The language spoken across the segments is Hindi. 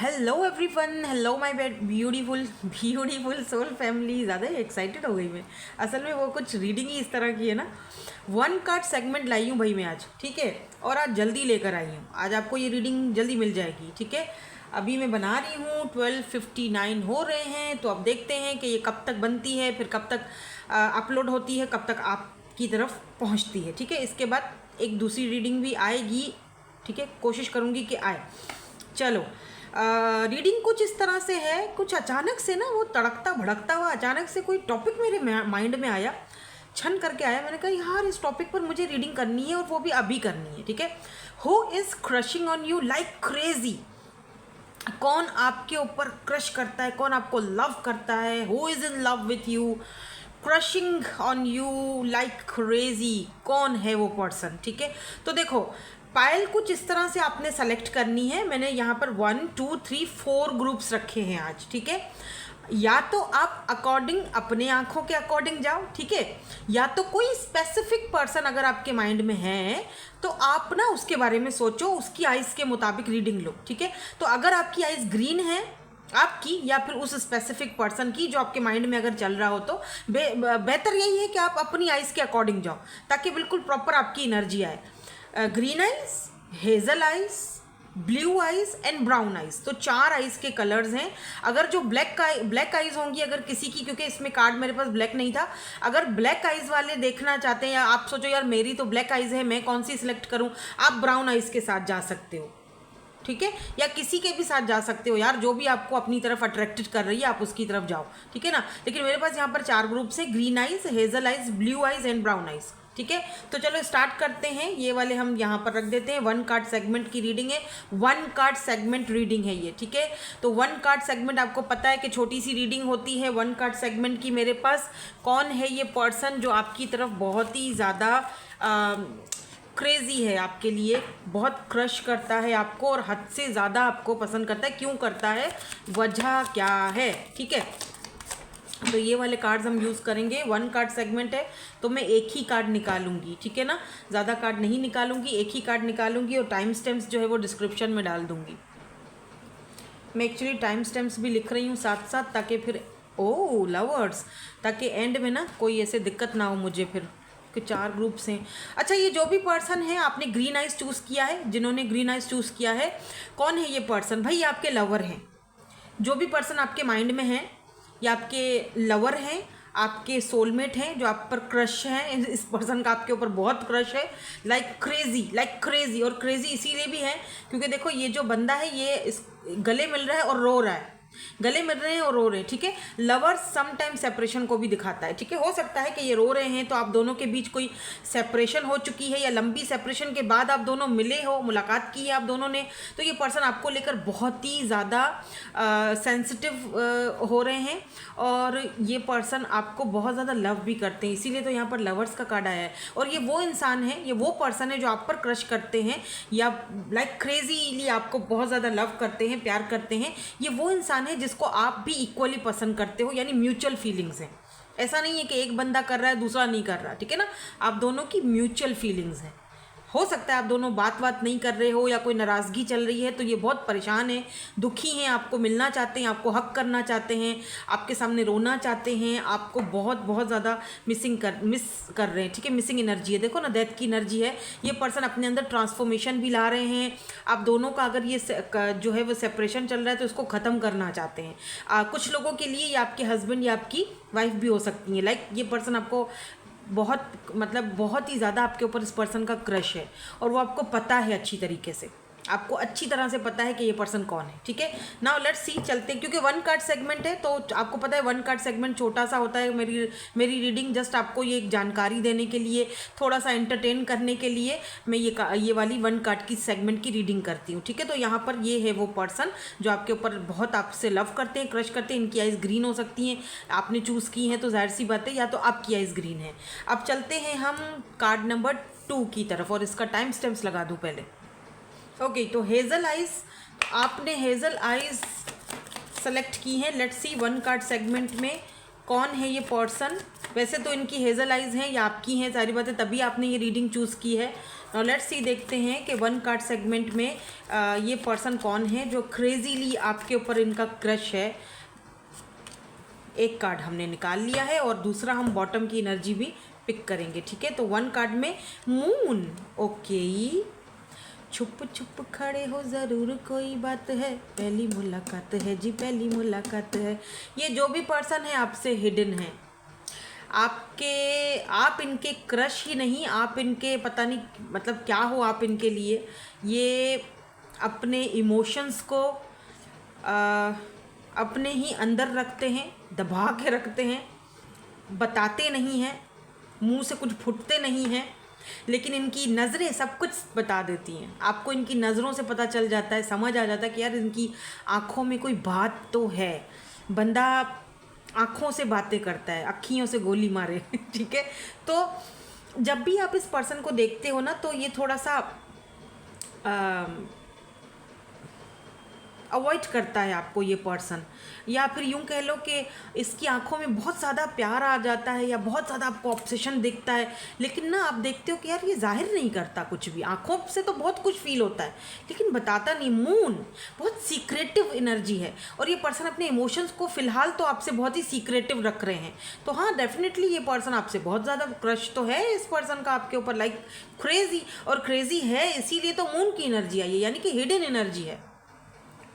Hello everyone, hello my beautiful beautiful soul family. ज़्यादा ही एक्साइटेड हो गई मैं। असल में वो कुछ रीडिंग ही इस तरह की है ना। वन कार्ड सेगमेंट लाई हूँ भाई मैं आज, ठीक है। और आज जल्दी लेकर आई हूँ। आज आपको ये रीडिंग जल्दी मिल जाएगी, ठीक है। अभी मैं बना रही हूँ, 12:59 हो रहे हैं। तो अब देखते हैं कि ये कब तक बनती है, फिर कब तक अपलोड होती है, कब तक आपकी तरफ पहुँचती है, ठीक है। इसके बाद एक दूसरी रीडिंग भी आएगी, ठीक है। कोशिश करूँगी कि आए। चलो, रीडिंग कुछ इस तरह से है। कुछ अचानक से ना वो तड़कता भड़कता हुआ अचानक से कोई टॉपिक मेरे माइंड में आया, छन करके आया। मैंने कहा यार इस टॉपिक पर मुझे रीडिंग करनी है और वो भी अभी करनी है, ठीक है। Who is crushing on you like crazy. कौन आपके ऊपर क्रश करता है, कौन आपको लव करता है। Who is in love with you, crushing on you like crazy. कौन है वो पर्सन, ठीक है। तो देखो, पायल कुछ इस तरह से आपने सेलेक्ट करनी है। मैंने यहाँ पर 1 2 3 4 ग्रुप्स रखे हैं आज, ठीक है। या तो आप अकॉर्डिंग अपने आंखों के अकॉर्डिंग जाओ, ठीक है। या तो कोई स्पेसिफिक पर्सन अगर आपके माइंड में है तो आप ना उसके बारे में सोचो, उसकी आइज़ के मुताबिक रीडिंग लो, ठीक है। तो अगर आपकी आइज़ ग्रीन है आपकी, या फिर उस स्पेसिफिक पर्सन की जो आपके माइंड में अगर चल रहा हो, तो बेहतर यही है कि आप अपनी आइज़ के अकॉर्डिंग जाओ, ताकि बिल्कुल प्रॉपर आपकी एनर्जी आए। Green eyes, hazel eyes, blue eyes and brown eyes. तो 4 आइज के कलर्स हैं। अगर जो ब्लैक आइज होंगी अगर किसी की, क्योंकि इसमें कार्ड मेरे पास ब्लैक नहीं था, अगर ब्लैक आइज वाले देखना चाहते हैं, या आप सोचो यार मेरी तो ब्लैक आइज है, मैं कौन सी सिलेक्ट करूं, आप ब्राउन आइज के साथ जा सकते हो, ठीक है। या किसी के भी साथ जा सकते हो यार, जो भी आपको अपनी तरफ अट्रैक्टेड कर रही है आप उसकी तरफ जाओ, ठीक है ना। लेकिन मेरे पास यहाँ पर 4 ग्रुप्स है, green eyes, hazel eyes, blue eyes and brown eyes, ठीक है। तो चलो स्टार्ट करते हैं। ये वाले हम यहाँ पर रख देते हैं। 1 कार्ड सेगमेंट की रीडिंग है, 1 कार्ड सेगमेंट रीडिंग है ये, ठीक है। तो 1 कार्ड सेगमेंट आपको पता है कि छोटी सी रीडिंग होती है 1 कार्ड सेगमेंट की। मेरे पास कौन है ये पर्सन जो आपकी तरफ बहुत ही ज़्यादा क्रेजी है, आपके लिए बहुत क्रश करता है आपको, और हद से ज़्यादा आपको पसंद करता है। क्यों करता है, वजह क्या है, ठीक है। तो ये वाले कार्ड्स हम यूज़ करेंगे। 1 कार्ड सेगमेंट है तो मैं एक ही कार्ड निकालूंगी, ठीक है ना। ज़्यादा कार्ड नहीं निकालूंगी, एक ही कार्ड निकालूंगी, और टाइम स्टैम्प्स जो है वो डिस्क्रिप्शन में डाल दूंगी। मैं एक्चुअली टाइम स्टैम्प्स भी लिख रही हूँ साथ साथ, ताकि फिर लवर्स, ताकि एंड में ना कोई ऐसे दिक्कत ना हो मुझे फिर, कि 4 ग्रुप्स हैं। अच्छा, ये जो भी पर्सन है, आपने ग्रीन आइज चूज़ किया है, जिन्होंने ग्रीन आइज चूज़ किया है, कौन है ये पर्सन भाई, ये आपके लवर हैं। जो भी पर्सन आपके माइंड में है, या आपके लवर हैं, आपके सोलमेट हैं, जो आप पर क्रश हैं। इस पर्सन का आपके ऊपर बहुत क्रश है, लाइक क्रेजी। और क्रेजी इसीलिए भी है क्योंकि देखो, ये जो बंदा है ये इस गले मिल रहा है और रो रहा है, गले मिल रहे हैं और रो रहे हैं, ठीक है। लवर्स समटाइम सेपरेशन को भी दिखाता है, ठीक है। हो सकता है कि ये रो रहे हैं तो आप दोनों के बीच कोई सेपरेशन हो चुकी है, या लंबी सेपरेशन के बाद आप दोनों मिले हो, मुलाकात की है आप दोनों ने। तो ये पर्सन आपको लेकर बहुत ही ज़्यादा सेंसिटिव हो रहे हैं, और ये पर्सन आपको बहुत ज़्यादा लव भी करते हैं, इसीलिए तो यहाँ पर लवर्स का कार्ड आया है। और ये वो इंसान है, ये वो पर्सन है जो आप पर क्रश करते हैं, या लाइक क्रेजीली आपको बहुत ज़्यादा लव करते हैं, प्यार करते हैं। ये वो इंसान है जिसको आप भी इक्वली पसंद करते हो, यानी म्यूचुअल फीलिंग्स हैं। ऐसा नहीं है कि एक बंदा कर रहा है दूसरा नहीं कर रहा, ठीक है ना। आप दोनों की म्यूचुअल फीलिंग्स हैं। हो सकता है आप दोनों बात नहीं कर रहे हो, या कोई नाराज़गी चल रही है, तो ये बहुत परेशान है, दुखी हैं, आपको मिलना चाहते हैं, आपको हक करना चाहते हैं, आपके सामने रोना चाहते हैं, आपको बहुत बहुत ज़्यादा मिस कर रहे हैं, ठीक है। मिसिंग एनर्जी है, देखो ना, डेथ की एनर्जी है। ये पर्सन अपने अंदर ट्रांसफॉर्मेशन भी ला रहे हैं। आप दोनों का अगर ये जो है वो सेपरेशन चल रहा है तो इसको ख़त्म करना चाहते हैं। कुछ लोगों के लिए ये आपके हस्बैंड या आपकी वाइफ भी हो सकती है। लाइक ये पर्सन आपको बहुत ही ज़्यादा आपके ऊपर इस पर्सन का क्रश है, और वो आपको पता है अच्छी तरीके से, आपको अच्छी तरह से पता है कि ये पर्सन कौन है, ठीक है। नाउ लेट्स सी, चलते हैं। क्योंकि 1 कार्ड सेगमेंट है तो आपको पता है 1 कार्ड सेगमेंट छोटा सा होता है। मेरी रीडिंग जस्ट आपको ये एक जानकारी देने के लिए, थोड़ा सा एंटरटेन करने के लिए मैं ये वाली 1 कार्ड की सेगमेंट की रीडिंग करती हूँ, ठीक है। तो यहाँ पर ये है वो पर्सन जो आपके ऊपर बहुत आपसे लव करते हैं, क्रश करते हैं। इनकी आइज़ ग्रीन हो सकती हैं, आपने चूज़ की हैं तो जाहिर सी बात है, या तो आपकी आइज़ ग्रीन है। अब चलते हैं हम कार्ड नंबर 2 की तरफ, और इसका टाइम स्टैम्प्स लगा दूँ पहले। ओके, तो हेज़ल आइज, आपने हेज़ल आइज सेलेक्ट की हैं। लेट्स सी 1 कार्ड सेगमेंट में कौन है ये पर्सन। वैसे तो इनकी हेज़ल आइज हैं या आपकी हैं, सारी बातें, तभी आपने ये रीडिंग चूज़ की है। और लेट्स सी देखते हैं कि 1 कार्ड सेगमेंट में ये पर्सन कौन है जो क्रेजीली आपके ऊपर इनका क्रश है। एक कार्ड हमने निकाल लिया है और दूसरा हम बॉटम की एनर्जी भी पिक करेंगे, ठीक है। तो 1 कार्ड में मून, ओके। छुप छुप खड़े हो ज़रूर कोई बात है, पहली मुलाकात है जी, पहली मुलाकात है। ये जो भी पर्सन है आपसे हिडन है, आप इनके क्रश ही नहीं, आप इनके पता नहीं मतलब क्या हो आप इनके लिए। ये अपने इमोशंस को अपने ही अंदर रखते हैं, दबा के रखते हैं, बताते नहीं हैं, मुंह से कुछ फूटते नहीं हैं, लेकिन इनकी नज़रें सब कुछ बता देती हैं। आपको इनकी नज़रों से पता चल जाता है, समझ आ जाता है कि यार इनकी आँखों में कोई बात तो है। बंदा आँखों से बातें करता है, अक्खियों से गोली मारे ठीक है। तो जब भी आप इस पर्सन को देखते हो ना, तो ये थोड़ा सा अवॉइड करता है आपको ये पर्सन, या फिर यूं कह लो कि इसकी आंखों में बहुत ज़्यादा प्यार आ जाता है या बहुत ज़्यादा आपको ऑब्सेशन दिखता है, लेकिन ना आप देखते हो कि यार ये जाहिर नहीं करता कुछ भी। आंखों से तो बहुत कुछ फील होता है लेकिन बताता नहीं। मून बहुत सीक्रेटिव एनर्जी है और ये पर्सन अपने इमोशंस को फ़िलहाल तो आपसे बहुत ही सीक्रेटिव रख रहे हैं। तो हाँ, डेफिनेटली ये पर्सन आपसे बहुत ज़्यादा क्रश तो है इस पर्सन का आपके ऊपर, लाइक क्रेजी। और क्रेजी है इसीलिए तो मून की एनर्जी आई है, यानी कि हिडन एनर्जी है।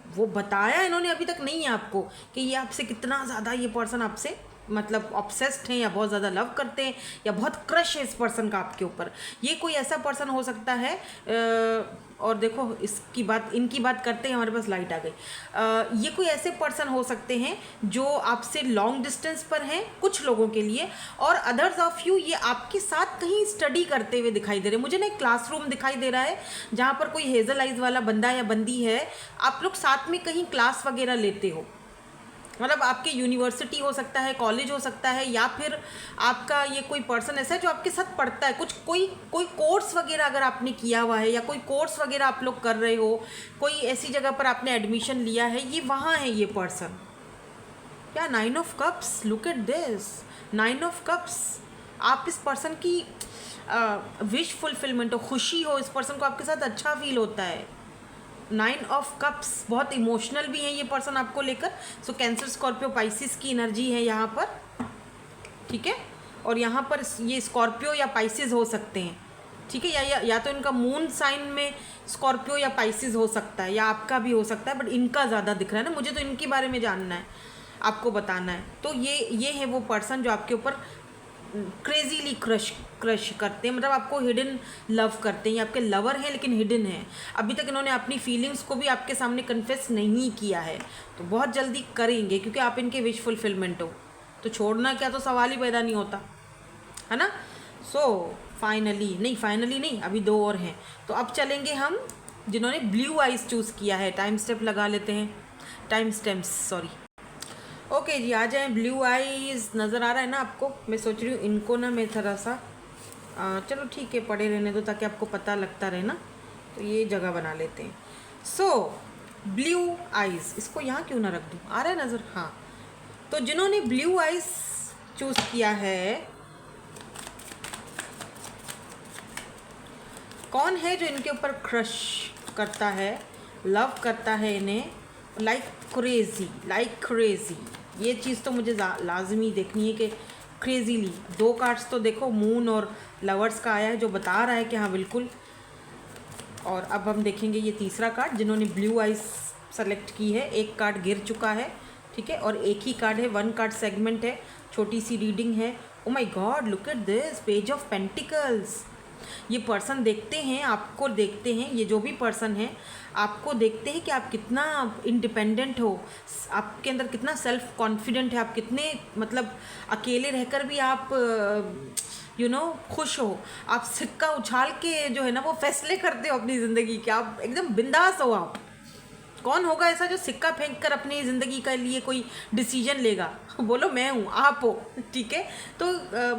वो बताया इन्होंने अभी तक नहीं है आपको कि ये आपसे कितना ज़्यादा, ये पर्सन आपसे मतलब ऑब्सेस्ड हैं या बहुत ज़्यादा लव करते हैं या बहुत क्रश है इस पर्सन का आपके ऊपर। ये कोई ऐसा पर्सन हो सकता है और देखो इनकी बात करते हैं, हमारे पास लाइट आ गई। ये कोई ऐसे पर्सन हो सकते हैं जो आपसे लॉन्ग डिस्टेंस पर हैं कुछ लोगों के लिए, और अदर्स ऑफ यू ये आपके साथ कहीं स्टडी करते हुए दिखाई दे रहे हैं। मुझे ना एक क्लासरूम दिखाई दे रहा है जहाँ पर कोई हेजल आइज वाला बंदा या बंदी है, आप लोग साथ में कहीं क्लास वगैरह लेते हो, मतलब आपके यूनिवर्सिटी हो सकता है, कॉलेज हो सकता है, या फिर आपका ये कोई पर्सन ऐसा है जो आपके साथ पढ़ता है, कोई कोर्स वगैरह अगर आपने किया हुआ है या कोई कोर्स वगैरह आप लोग कर रहे हो, कोई ऐसी जगह पर आपने एडमिशन लिया है, ये वहाँ है ये पर्सन। क्या 9 of cups, look at this 9 of cups. आप इस पर्सन की विश फुलफिलमेंट हो, खुशी हो, इस पर्सन को आपके साथ अच्छा फील होता है। 9 ऑफ कप्स, बहुत इमोशनल भी हैं ये पर्सन आपको लेकर। सो कैंसर, स्कॉर्पियो, पाइसिस की एनर्जी है यहाँ पर, ठीक है। और यहाँ पर ये स्कॉर्पियो या पाइसिस हो सकते हैं, ठीक है, या तो इनका मून साइन में स्कॉर्पियो या पाइसिस हो सकता है, या आपका भी हो सकता है, बट इनका ज़्यादा दिख रहा है ना, मुझे तो इनके बारे में जानना है, आपको बताना है। तो ये है वो पर्सन जो आपके ऊपर क्रेजीली क्रश करते हैं, मतलब आपको हिडन लव करते हैं। ये आपके लवर हैं लेकिन हिडन है। अभी तक इन्होंने अपनी फीलिंग्स को भी आपके सामने कन्फेस नहीं किया है, तो बहुत जल्दी करेंगे क्योंकि आप इनके विश फुलफिलमेंट हो। तो छोड़ना क्या तो सवाल ही पैदा नहीं होता, है ना। सो फाइनली नहीं, अभी 2 और हैं। तो अब चलेंगे हम जिन्होंने ब्लू आइज चूज़ किया है। टाइम स्टेप लगा लेते हैं, टाइम स्टेम्प्स, सॉरी। ओके जी, आ जाएं। ब्लू आईज नज़र आ रहा है ना आपको। मैं सोच रही हूँ इनको ना मैं थोड़ा सा चलो ठीक है पड़े रहने दो ताकि आपको पता लगता रहे ना, तो ये जगह बना लेते हैं। सो ब्लू आईज, इसको यहाँ क्यों ना रख दूँ, आ रहा है नज़र, हाँ। तो जिन्होंने ब्लू आईज चूज़ किया है, कौन है जो इनके ऊपर क्रश करता है, लव करता है इन्हें लाइक क्रेजी। ये चीज़ तो मुझे लाजमी देखनी है कि क्रेजीली। 2 कार्ड्स तो देखो, मून और लवर्स का आया है जो बता रहा है कि हाँ बिल्कुल। और अब हम देखेंगे ये तीसरा कार्ड जिन्होंने ब्लू आइज सेलेक्ट की है। एक कार्ड गिर चुका है, ठीक है, और एक ही कार्ड है, 1 कार्ड सेगमेंट है, छोटी सी रीडिंग है। Oh my God, look at this, page of pentacles. ये पर्सन देखते हैं, आपको देखते हैं, ये जो भी पर्सन है आपको देखते हैं कि आप कितना इंडिपेंडेंट हो, आपके अंदर कितना सेल्फ कॉन्फिडेंट है, आप कितने मतलब अकेले रहकर भी आप खुश हो, आप सिक्का उछाल के जो है ना वो फैसले करते हो अपनी ज़िंदगी के, आप एकदम बिंदास हो। आप कौन होगा ऐसा जो सिक्का फेंक कर अपनी ज़िंदगी के लिए कोई डिसीजन लेगा? बोलो मैं हूँ, आप हो, ठीक है। तो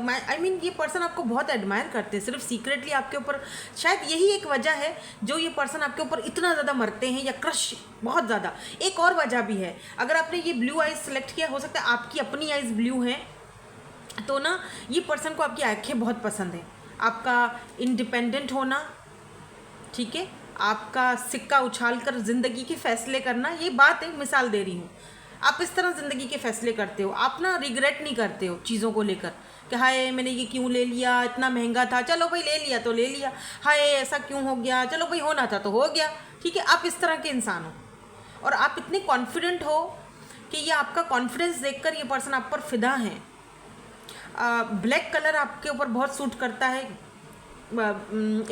आई मीन ये पर्सन आपको बहुत एडमायर करते हैं, सिर्फ सीक्रेटली आपके ऊपर। शायद यही एक वजह है जो ये पर्सन आपके ऊपर इतना ज़्यादा मरते हैं या क्रश बहुत ज़्यादा। एक और वजह भी है, अगर आपने ये ब्लू आइज सेलेक्ट किया, हो सकता है आपकी अपनी आइज़ ब्लू हैं, तो ना ये पर्सन को आपकी आँखें बहुत पसंद है, आपका इंडिपेंडेंट होना, ठीक है, आपका सिक्का उछाल कर ज़िंदगी के फैसले करना, ये बात है, मिसाल दे रही हूँ। आप इस तरह ज़िंदगी के फैसले करते हो, आप ना रिग्रेट नहीं करते हो चीज़ों को लेकर कि हाय मैंने ये क्यों ले लिया, इतना महंगा था, चलो भाई ले लिया तो ले लिया, हाय ऐसा क्यों हो गया, चलो भाई होना था तो हो गया, ठीक है। आप इस तरह के इंसान हो और आप इतने कॉन्फिडेंट हो कि ये आपका कॉन्फिडेंस देखकर ये पर्सन आप पर फिदा है। ब्लैक कलर आपके ऊपर बहुत सूट करता है।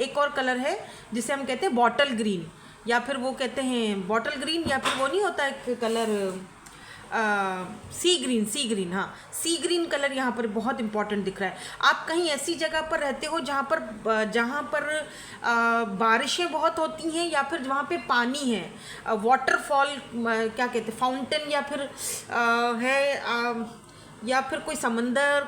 एक और कलर है जिसे हम कहते हैं बॉटल ग्रीन, या फिर वो कहते हैं बॉटल ग्रीन, या फिर वो नहीं होता एक कलर सी ग्रीन, सी ग्रीन, हाँ सी ग्रीन कलर यहाँ पर बहुत इंपॉर्टेंट दिख रहा है। आप कहीं ऐसी जगह पर रहते हो जहाँ पर बारिशें बहुत होती हैं, या फिर वहाँ पे पानी है, वाटरफॉल क्या कहते हैं, फाउंटेन, या फिर या फिर कोई समंदर,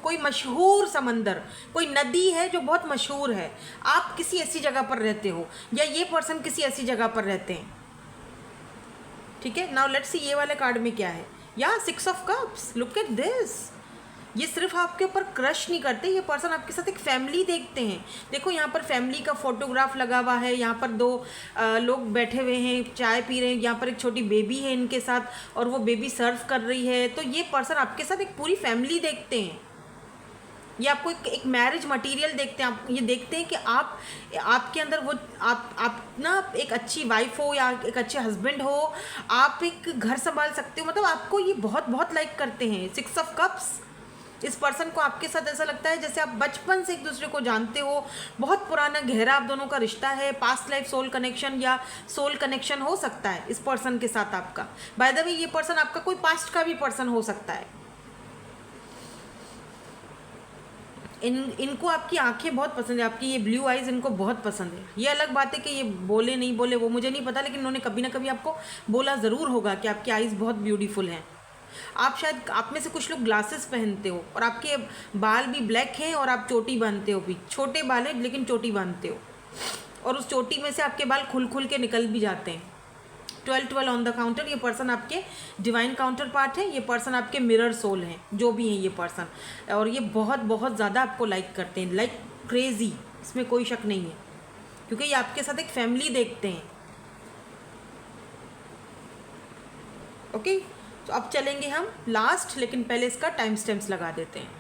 कोई मशहूर समंदर, कोई नदी है जो बहुत मशहूर है। आप किसी ऐसी जगह पर रहते हो, या ये पर्सन किसी ऐसी जगह पर रहते हैं, ठीक है। नाउ लेट्स सी ये वाले कार्ड में क्या है। या 6 of cups, look at this. ये सिर्फ आपके ऊपर क्रश नहीं करते, ये पर्सन आपके साथ एक फैमिली देखते हैं। देखो यहाँ पर फैमिली का फोटोग्राफ लगा हुआ है, यहाँ पर 2 लोग बैठे हुए हैं, चाय पी रहे हैं, यहाँ पर एक छोटी बेबी है इनके साथ और वो बेबी सर्व कर रही है। तो ये पर्सन आपके साथ एक पूरी फैमिली देखते हैं। ये आपको एक मैरिज मटेरियल देखते हैं। आप ये देखते हैं कि आपके अंदर वो आप ना एक अच्छी वाइफ हो या एक अच्छे हस्बैंड हो, आप एक घर संभाल सकते हो, मतलब आपको ये बहुत बहुत लाइक करते हैं। 6 ऑफ कप्स, इस पर्सन को आपके साथ ऐसा लगता है जैसे आप बचपन से एक दूसरे को जानते हो, बहुत पुराना गहरा आप दोनों का रिश्ता है, पास्ट लाइफ सोल कनेक्शन या सोल कनेक्शन हो सकता है इस पर्सन के साथ आपका। बाय द वे ये पर्सन आपका कोई पास्ट का भी पर्सन हो सकता है। इनको आपकी आंखें बहुत पसंद है, आपकी ये ब्लू आइज़ इनको बहुत पसंद है। ये अलग बात है कि ये बोले नहीं बोले वो मुझे नहीं पता, लेकिन इन्होंने कभी ना कभी आपको बोला ज़रूर होगा कि आपकी आइज़ बहुत ब्यूटीफुल हैं। आप में से कुछ लोग ग्लासेस पहनते हो और आपके बाल भी ब्लैक हैं और आप चोटी बांधते हो भी, छोटे बाल है लेकिन चोटी बांधते हो, और उस चोटी में से आपके बाल खुल खुल के निकल भी जाते हैं। 12 ऑन द काउंटर, ये पर्सन आपके डिवाइन काउंटर पार्ट है, ये पर्सन आपके मिरर सोल हैं, जो भी हैं ये पर्सन, और ये बहुत बहुत ज़्यादा आपको लाइक करते हैं, लाइक क्रेजी, इसमें कोई शक नहीं है, क्योंकि ये आपके साथ एक फैमिली देखते हैं। ओके, तो अब चलेंगे हम लास्ट, लेकिन पहले इसका टाइम स्टैम्प्स लगा देते हैं।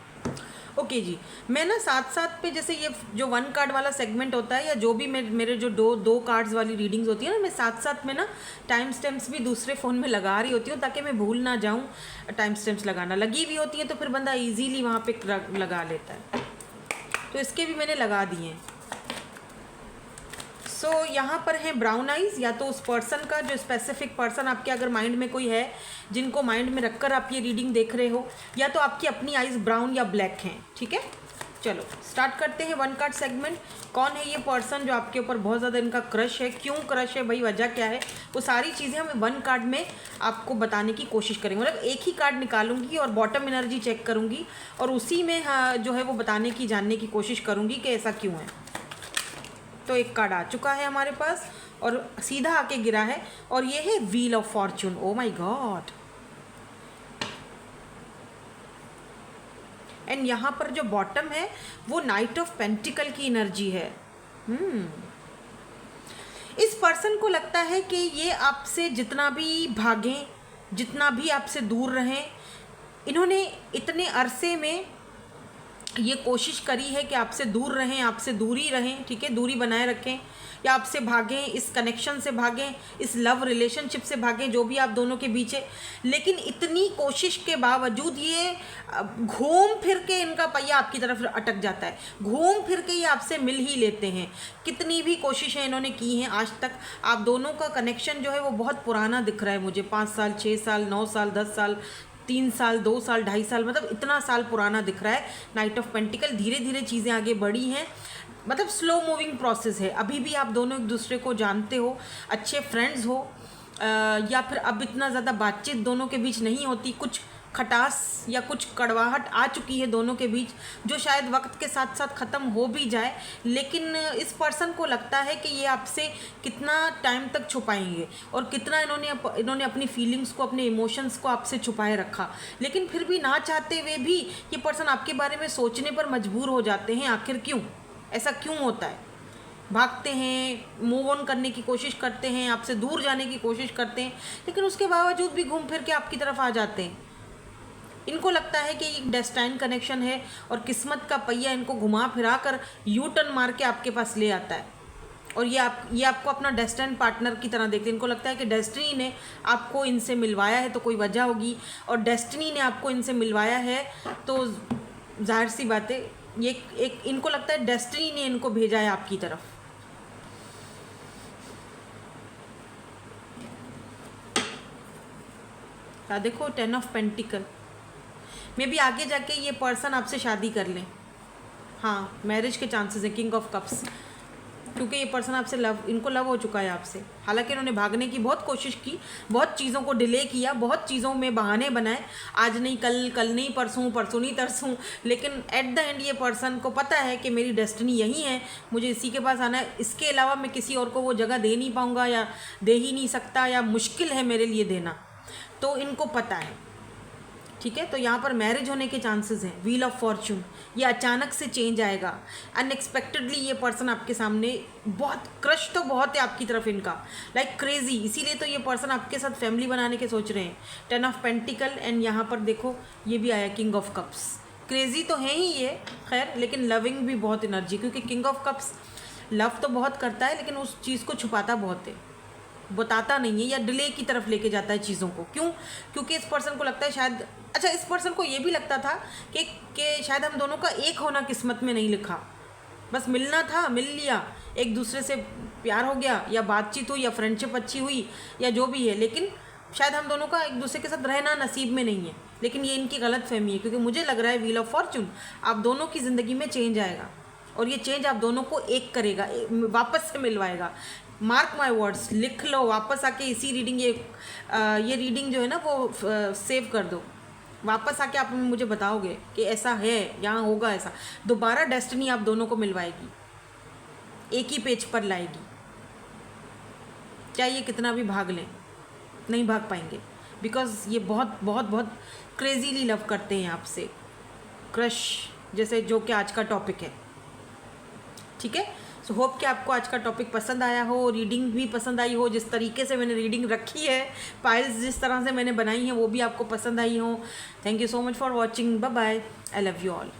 ओके जी, मैं ना साथ साथ पे जैसे ये जो 1 कार्ड वाला सेगमेंट होता है, या जो भी मेरे जो दो कार्ड्स वाली रीडिंग्स होती है ना, मैं साथ साथ में ना टाइम स्टैम्प्स भी दूसरे फ़ोन में लगा रही होती हूँ ताकि मैं भूल ना जाऊँ। टाइम स्टैम्प्स लगाना लगी हुई होती है तो फिर बंदा ईजीली वहाँ पे लगा लेता है, तो इसके भी मैंने लगा दिए हैं। सो यहाँ पर है ब्राउन आइज़, या तो उस पर्सन का जो स्पेसिफिक पर्सन आपके अगर माइंड में कोई है जिनको माइंड में रखकर आप ये रीडिंग देख रहे हो, या तो आपकी अपनी आइज़ ब्राउन या ब्लैक हैं, ठीक है। चलो स्टार्ट करते हैं 1 कार्ड सेगमेंट। कौन है ये पर्सन जो आपके ऊपर बहुत ज़्यादा इनका क्रश है, क्यों क्रश है भाई, वजह क्या है, वो सारी चीज़ें हम 1 कार्ड में आपको बताने की कोशिश करेंगे। मतलब एक ही कार्ड निकालूंगी और बॉटम एनर्जी चेक करूँगी और उसी में जो है वो बताने की, जानने की कोशिश करूँगी कि ऐसा क्यों है। तो एक कार्ड आ चुका है हमारे पास और सीधा आके गिरा है, और ये है wheel of Fortune. Oh my God, and यहाँ पर जो बॉटम है वो नाइट ऑफ पेंटिकल की एनर्जी है। इस पर्सन को लगता है कि ये आपसे जितना भी भागें, जितना भी आपसे दूर रहें, इन्होंने इतने अरसे में ये कोशिश करी है कि आपसे दूर रहें, आपसे दूरी रहें, ठीक है, दूरी बनाए रखें, या आपसे भागें, इस कनेक्शन से भागें, इस लव रिलेशनशिप से भागें जो भी आप दोनों के बीच है। लेकिन इतनी कोशिश के बावजूद ये घूम फिर के इनका पहिया आपकी तरफ अटक जाता है, घूम फिर के ये आपसे मिल ही लेते हैं। कितनी भी कोशिशें इन्होंने की हैं आज तक, आप दोनों का कनेक्शन जो है वो बहुत पुराना दिख रहा है मुझे, 5 साल, 6 साल, 9 साल, 10 साल, 3 साल, 2 साल, 2.5 साल, मतलब इतना साल पुराना दिख रहा है। नाइट ऑफ पेंटिकल, धीरे धीरे चीज़ें आगे बढ़ी हैं, मतलब स्लो मूविंग प्रोसेस है। अभी भी आप दोनों एक दूसरे को जानते हो, अच्छे फ्रेंड्स हो, या फिर अब इतना ज़्यादा बातचीत दोनों के बीच नहीं होती, कुछ खटास या कुछ कड़वाहट आ चुकी है दोनों के बीच, जो शायद वक्त के साथ साथ ख़त्म हो भी जाए। लेकिन इस पर्सन को लगता है कि ये आपसे कितना टाइम तक छुपाएंगे और कितना इन्होंने अपनी फीलिंग्स को, अपने इमोशंस को आपसे छुपाए रखा। लेकिन फिर भी ना चाहते हुए भी ये पर्सन आपके बारे में सोचने पर मजबूर हो जाते हैं। आखिर क्यों, ऐसा क्यों होता है? भागते हैं, मूव ऑन करने की कोशिश करते हैं, आपसे दूर जाने की कोशिश करते हैं, लेकिन उसके बावजूद भी घूम फिर के आपकी तरफ आ जाते हैं। इनको लगता है कि एक डेस्टाइन कनेक्शन है और किस्मत का पहिया इनको घुमा फिरा कर यू टर्न मार के आपके पास ले आता है, और ये आपको अपना डेस्टिनी पार्टनर की तरह देखते हैं। इनको लगता है कि डेस्टिनी ने आपको इनसे मिलवाया है तो कोई वजह होगी, और डेस्टिनी ने आपको इनसे मिलवाया है तो जाहिर सी बात है, ये एक इनको लगता है डेस्टिनी ने इनको भेजा है आपकी तरफ। देखो 10 ऑफ पेंटिकल में भी आगे जाके ये पर्सन आपसे शादी कर लें। हाँ, मैरिज के चांसेस है, किंग ऑफ कप्स, क्योंकि ये पर्सन आपसे इनको लव हो चुका है आपसे। हालांकि इन्होंने भागने की बहुत कोशिश की, बहुत चीज़ों को डिले किया, बहुत चीज़ों में बहाने बनाए, आज नहीं कल, कल नहीं परसों, परसों नहीं तरसों, लेकिन एट द एंड ये पर्सन को पता है कि मेरी डेस्टिनी यही है, मुझे इसी के पास आना है, इसके अलावा मैं किसी और को वो जगह दे नहीं पाऊँगा या दे ही नहीं सकता, या मुश्किल है मेरे लिए देना, तो इनको पता है। ठीक है, तो यहाँ पर मैरिज होने के चांसेस हैं। व्हील ऑफ फॉर्च्यून, ये अचानक से चेंज आएगा, अनएक्सपेक्टेडली ये पर्सन आपके सामने, बहुत क्रश तो बहुत है आपकी तरफ इनका, लाइक क्रेजी, इसीलिए तो ये पर्सन आपके साथ फैमिली बनाने के सोच रहे हैं। 10 ऑफ पेंटिकल, एंड यहाँ पर देखो ये भी आया किंग ऑफ कप्स। क्रेजी तो है ही ये, खैर, लेकिन लविंग भी बहुत एनर्जी, क्योंकि किंग ऑफ कप्स लव तो बहुत करता है लेकिन उस चीज़ को छुपाता बहुत है, बताता नहीं है, या डिले की तरफ लेके जाता है चीज़ों को। क्यों? क्योंकि इस पर्सन को लगता है शायद, अच्छा, इस पर्सन को ये भी लगता था कि शायद हम दोनों का एक होना किस्मत में नहीं लिखा, बस मिलना था, मिल लिया, एक दूसरे से प्यार हो गया, या बातचीत हुई, या फ्रेंडशिप अच्छी हुई, या जो भी है, लेकिन शायद हम दोनों का एक दूसरे के साथ रहना नसीब में नहीं है। लेकिन ये इनकी गलत फहमी है, क्योंकि मुझे लग रहा है व्हील ऑफ फॉर्चून, आप दोनों की ज़िंदगी में चेंज आएगा, और ये चेंज आप दोनों को एक करेगा, वापस से मिलवाएगा। मार्क माई वर्ड्स, लिख लो, वापस आके इसी रीडिंग, ये रीडिंग जो है ना वो सेव कर दो, वापस आके आप मुझे बताओगे कि ऐसा है, यहाँ होगा ऐसा, दोबारा डेस्टिनी आप दोनों को मिलवाएगी, एक ही पेज पर लाएगी। चाहे ये कितना भी भाग लें, नहीं भाग पाएंगे, बिकॉज ये बहुत बहुत बहुत क्रेजीली लव करते हैं आपसे, क्रश जैसे, जो कि आज का टॉपिक है। ठीक है, सो होप कि आपको आज का टॉपिक पसंद आया हो, रीडिंग भी पसंद आई हो, जिस तरीके से मैंने रीडिंग रखी है, पाइल्स जिस तरह से मैंने बनाई हैं वो भी आपको पसंद आई हो। Thank you so much for watching, bye bye, I love you all.